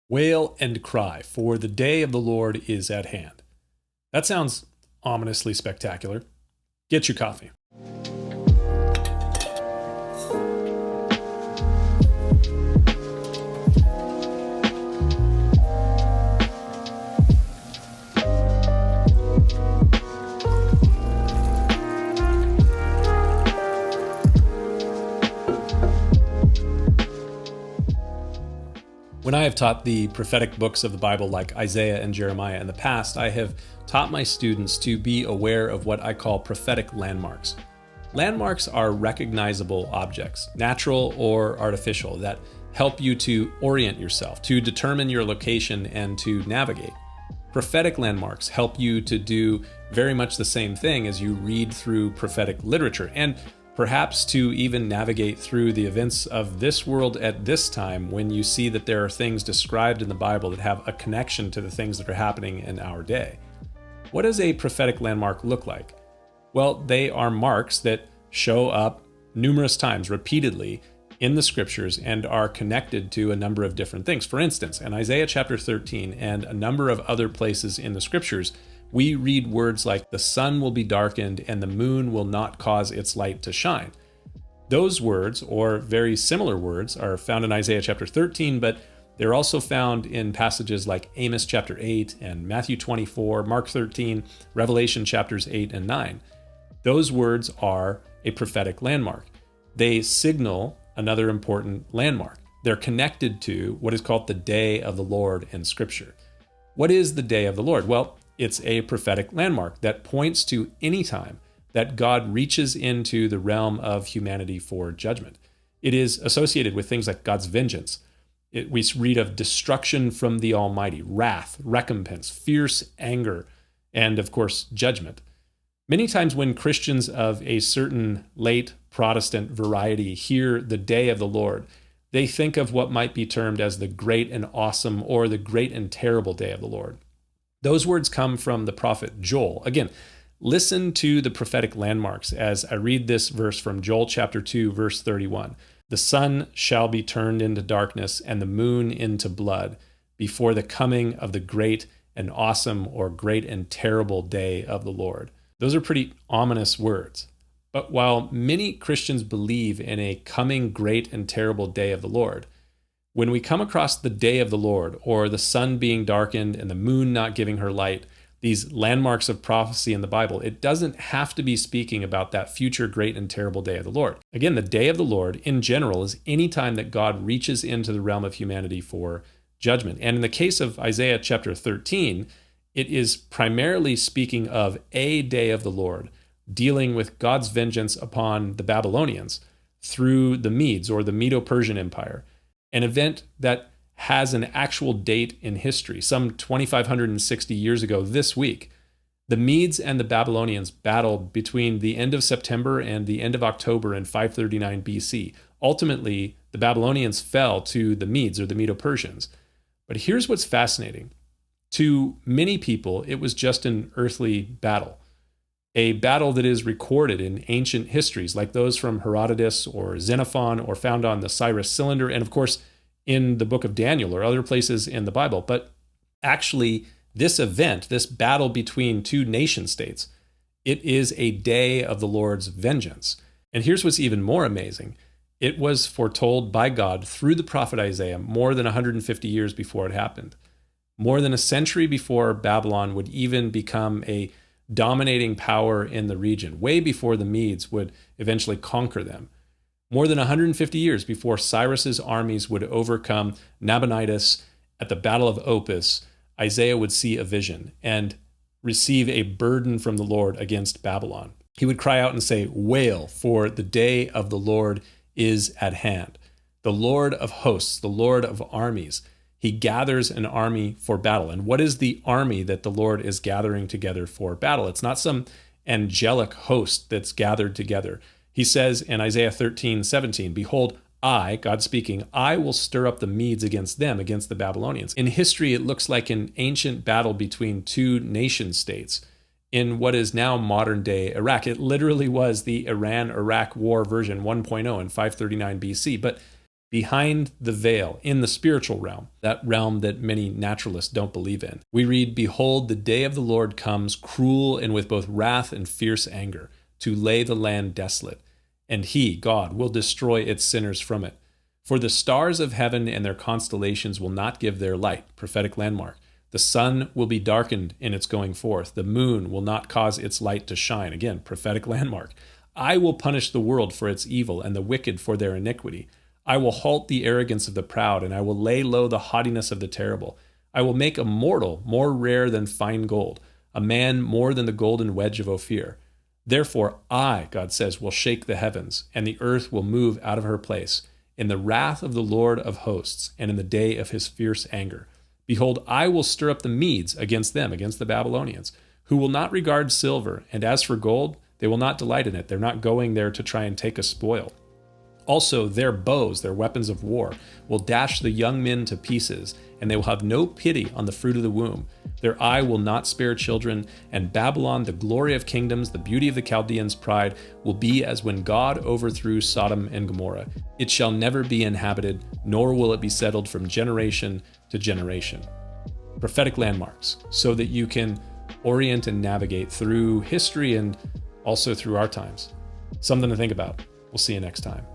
Wail and cry, for the day of the Lord is at hand. That sounds ominously spectacular. Get your coffee. When I have taught the prophetic books of the Bible like Isaiah and Jeremiah in the past, I have taught my students to be aware of what I call prophetic landmarks. Landmarks are recognizable objects, natural or artificial, that help you to orient yourself, to determine your location, and to navigate. Prophetic landmarks help you to do very much the same thing as you read through prophetic literature, and perhaps to even navigate through the events of this world at this time when you see that there are things described in the Bible that have a connection to the things that are happening in our day. What does a prophetic landmark look like? Well, they are marks that show up numerous times, repeatedly, in the scriptures and are connected to a number of different things. For instance, in Isaiah chapter 13 and a number of other places in the scriptures, we read words like the sun will be darkened and the moon will not cause its light to shine. Those words, or very similar words, are found in Isaiah chapter 13, but they're also found in passages like Amos chapter 8 and Matthew 24, Mark 13, Revelation chapters 8 and 9. Those words are a prophetic landmark. They signal another important landmark. They're connected to what is called the day of the Lord in Scripture. What is the day of the Lord? Well, it's a prophetic landmark that points to any time that God reaches into the realm of humanity for judgment. It is associated with things like God's vengeance. We read of destruction from the Almighty, wrath, recompense, fierce anger, and of course, judgment. Many times when Christians of a certain late Protestant variety hear the day of the Lord, they think of what might be termed as the great and awesome or the great and terrible day of the Lord. Those words come from the prophet Joel. Again, listen to the prophetic landmarks as I read this verse from Joel chapter 2, verse 31. The sun shall be turned into darkness and the moon into blood before the coming of the great and awesome or great and terrible day of the Lord. Those are pretty ominous words. But while many Christians believe in a coming great and terrible day of the Lord, when we come across the day of the Lord, or the sun being darkened and the moon not giving her light, these landmarks of prophecy in the Bible, it doesn't have to be speaking about that future great and terrible day of the Lord. Again, the day of the Lord in general is any time that God reaches into the realm of humanity for judgment. And in the case of Isaiah chapter 13, it is primarily speaking of a day of the Lord, dealing with God's vengeance upon the Babylonians through the Medes or the Medo-Persian Empire. An event that has an actual date in history, some 2,560 years ago this week. The Medes and the Babylonians battled between the end of September and the end of October in 539 BC. Ultimately, the Babylonians fell to the Medes or the Medo-Persians. But here's what's fascinating. To many people, it was just an earthly battle. A battle that is recorded in ancient histories like those from Herodotus or Xenophon or found on the Cyrus Cylinder and of course in the book of Daniel or other places in the Bible. But actually this event, this battle between two nation states, it is a day of the Lord's vengeance. And here's what's even more amazing. It was foretold by God through the prophet Isaiah more than 150 years before it happened. More than a century before Babylon would even become a dominating power in the region, way before the Medes would eventually conquer them. More than 150 years before Cyrus's armies would overcome Nabonidus at the Battle of Opis, Isaiah would see a vision and receive a burden from the Lord against Babylon. He would cry out and say, "Wail, for the day of the Lord is at hand." The Lord of hosts, the Lord of armies, he gathers an army for battle. And what is the army that the Lord is gathering together for battle? It's not some angelic host that's gathered together. He says in Isaiah 13:17, "Behold, I," God speaking, "I will stir up the Medes against them," against the Babylonians. In history, it looks like an ancient battle between two nation states in what is now modern-day Iraq. It literally was the Iran-Iraq War version 1.0 in 539 BC. But behind the veil in the spiritual realm, that realm that many naturalists don't believe in. We read, "Behold, the day of the Lord comes, cruel and with both wrath and fierce anger, to lay the land desolate. And he, God, will destroy its sinners from it. For the stars of heaven and their constellations will not give their light," prophetic landmark. "The sun will be darkened in its going forth. The moon will not cause its light to shine." Again, prophetic landmark. "I will punish the world for its evil and the wicked for their iniquity. I will halt the arrogance of the proud, and I will lay low the haughtiness of the terrible. I will make a mortal more rare than fine gold, a man more than the golden wedge of Ophir. Therefore I," God says, "will shake the heavens, and the earth will move out of her place, in the wrath of the Lord of hosts, and in the day of his fierce anger. Behold, I will stir up the Medes against them," against the Babylonians, "who will not regard silver, and as for gold, they will not delight in it." They're not going there to try and take a spoil. "Also, their bows, their weapons of war, will dash the young men to pieces, and they will have no pity on the fruit of the womb. Their eye will not spare children, and Babylon, the glory of kingdoms, the beauty of the Chaldeans' pride, will be as when God overthrew Sodom and Gomorrah. It shall never be inhabited, nor will it be settled from generation to generation." Prophetic landmarks, so that you can orient and navigate through history and also through our times. Something to think about. We'll see you next time.